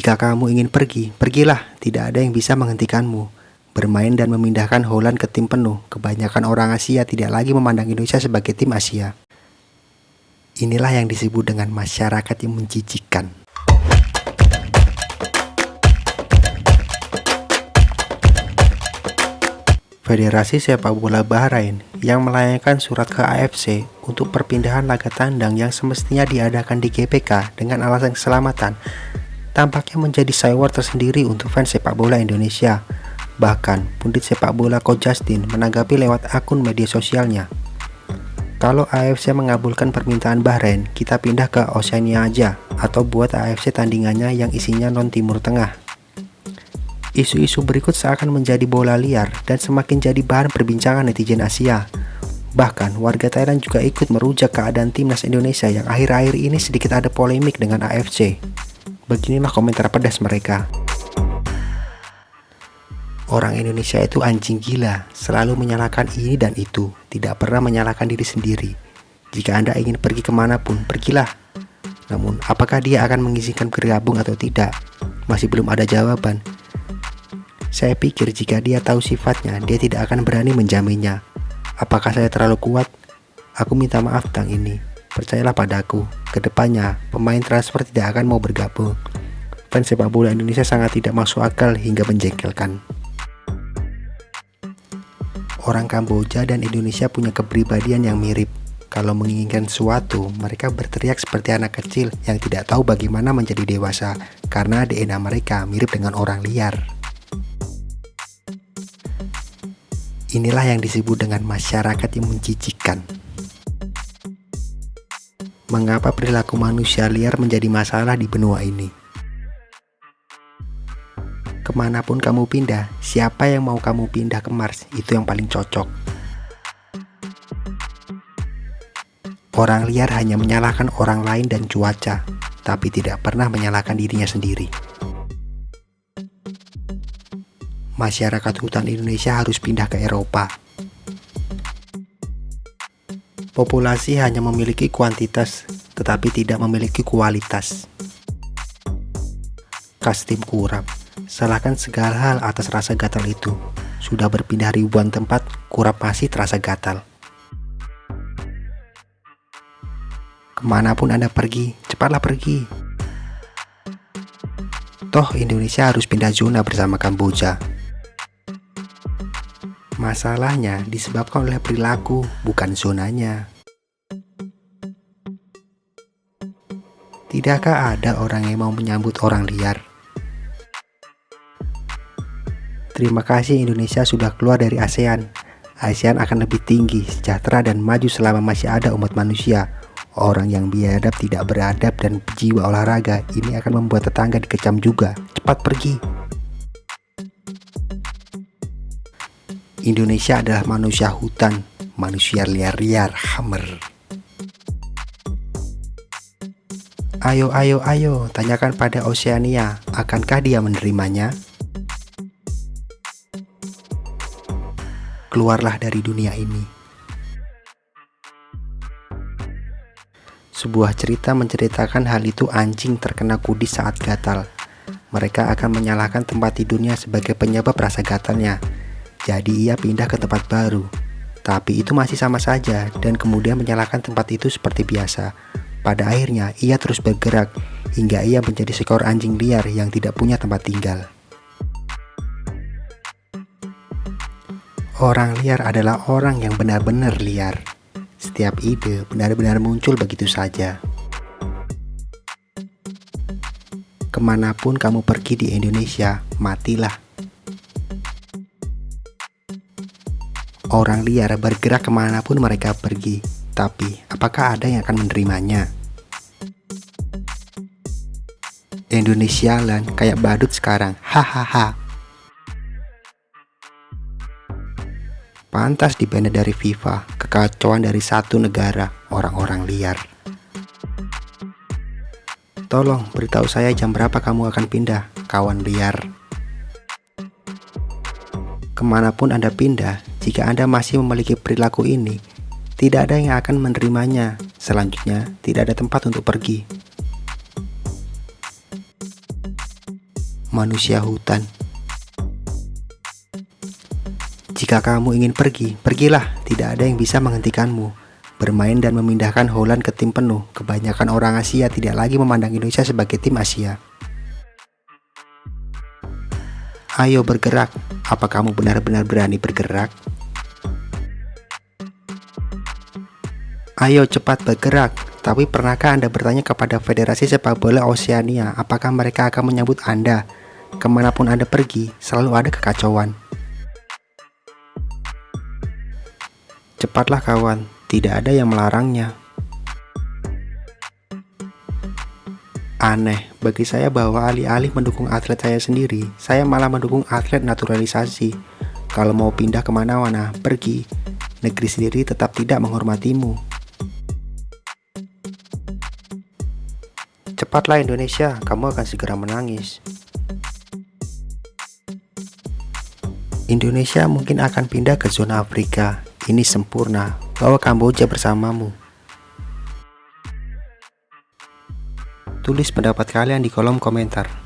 Jika kamu ingin pergi, pergilah, tidak ada yang bisa menghentikanmu. Bermain dan memindahkan Holland ke tim penuh, kebanyakan orang Asia tidak lagi memandang Indonesia sebagai tim Asia. Inilah yang disebut dengan masyarakat yang menjijikkan. Federasi Sepak Bola Bahrain yang melayangkan surat ke AFC untuk perpindahan laga tandang yang semestinya diadakan di GBK dengan alasan keselamatan tampaknya menjadi sywar tersendiri untuk fans sepak bola Indonesia. Bahkan, pundit sepak bola Coach Justin menanggapi lewat akun media sosialnya. Kalau AFC mengabulkan permintaan Bahrain, kita pindah ke Oceania aja, atau buat AFC tandingannya yang isinya non-Timur Tengah. Isu-isu berikut seakan menjadi bola liar dan semakin jadi bahan perbincangan netizen Asia. Bahkan, warga Thailand juga ikut merujak keadaan timnas Indonesia yang akhir-akhir ini sedikit ada polemik dengan AFC. Beginilah komentar pedas mereka. Orang Indonesia itu anjing gila, selalu menyalahkan ini dan itu, tidak pernah menyalahkan diri sendiri. Jika Anda ingin pergi kemanapun, pergilah. Namun, apakah dia akan mengizinkan bergabung atau tidak? Masih belum ada jawaban. Saya pikir jika dia tahu sifatnya, dia tidak akan berani menjaminnya. Apakah saya terlalu kuat? Aku minta maaf tentang ini. Percayalah padaku, kedepannya pemain transfer tidak akan mau bergabung. Fans sepak bola Indonesia sangat tidak masuk akal hingga menjengkelkan. Orang Kamboja dan Indonesia punya kepribadian yang mirip. Kalau menginginkan sesuatu, mereka berteriak seperti anak kecil yang tidak tahu bagaimana menjadi dewasa karena DNA mereka mirip dengan orang liar. Inilah yang disebut dengan masyarakat yang menjijikkan. Mengapa perilaku manusia liar menjadi masalah di benua ini? Kemanapun kamu pindah, siapa yang mau kamu pindah ke Mars, itu yang paling cocok. Orang liar hanya menyalahkan orang lain dan cuaca, tapi tidak pernah menyalahkan dirinya sendiri. Masyarakat hutan Indonesia harus pindah ke Eropa. Populasi hanya memiliki kuantitas, tetapi tidak memiliki kualitas. Kastim Kurap, salahkan segala hal atas rasa gatal itu. Sudah berpindah ribuan tempat, Kurap masih terasa gatal. Kemanapun Anda pergi, cepatlah pergi. Toh Indonesia harus pindah zona bersama Kamboja. Masalahnya disebabkan oleh perilaku, bukan zonanya. Tidakkah ada orang yang mau menyambut orang liar? Terima kasih Indonesia sudah keluar dari ASEAN. ASEAN akan lebih tinggi, sejahtera dan maju selama masih ada umat manusia. Orang yang biadab, tidak beradab dan jiwa olahraga ini akan membuat tetangga dikecam juga. Cepat pergi. Indonesia adalah manusia hutan, manusia liar-liar, hammer. Ayo, tanyakan pada Oceania, akankah dia menerimanya? Keluarlah dari dunia ini. Sebuah cerita menceritakan hal itu anjing terkena kudis saat gatal. Mereka akan menyalahkan tempat tidurnya sebagai penyebab rasa gatalnya. Jadi ia pindah ke tempat baru. Tapi itu masih sama saja dan kemudian menyalahkan tempat itu seperti biasa. Pada akhirnya ia terus bergerak hingga ia menjadi seekor anjing liar yang tidak punya tempat tinggal. Orang liar adalah orang yang benar-benar liar. Setiap ide benar-benar muncul begitu saja. Kemanapun kamu pergi di Indonesia, matilah. Orang liar bergerak kemanapun mereka pergi, tapi apakah ada yang akan menerimanya? Indonesialan kayak badut sekarang, hahaha. Pantas dibanned dari FIFA, kekacauan dari satu negara, orang-orang liar. Tolong beritahu saya jam berapa kamu akan pindah, kawan liar. Kemanapun Anda pindah, jika Anda masih memiliki perilaku ini, tidak ada yang akan menerimanya. Selanjutnya, tidak ada tempat untuk pergi. manusia hutan. Jika kamu ingin pergi, pergilah, tidak ada yang bisa menghentikanmu. Bermain dan memindahkan Holland ke tim penuh, kebanyakan orang Asia tidak lagi memandang Indonesia sebagai tim Asia. Ayo bergerak, apa kamu benar-benar berani bergerak? Ayo cepat bergerak, tapi pernahkah Anda bertanya kepada Federasi Sepak Bola Oseania apakah mereka akan menyambut Anda? Kemanapun Anda pergi, selalu ada kekacauan. Cepatlah kawan, tidak ada yang melarangnya. Aneh, bagi saya bahwa alih-alih mendukung atlet saya sendiri, saya malah mendukung atlet naturalisasi. Kalau mau pindah kemana-mana, pergi. Negeri sendiri tetap tidak menghormatimu. Cepatlah Indonesia, kamu akan segera menangis. Indonesia mungkin akan pindah ke zona Afrika. Ini sempurna, bawa Kamboja bersamamu. Tulis pendapat kalian di kolom komentar.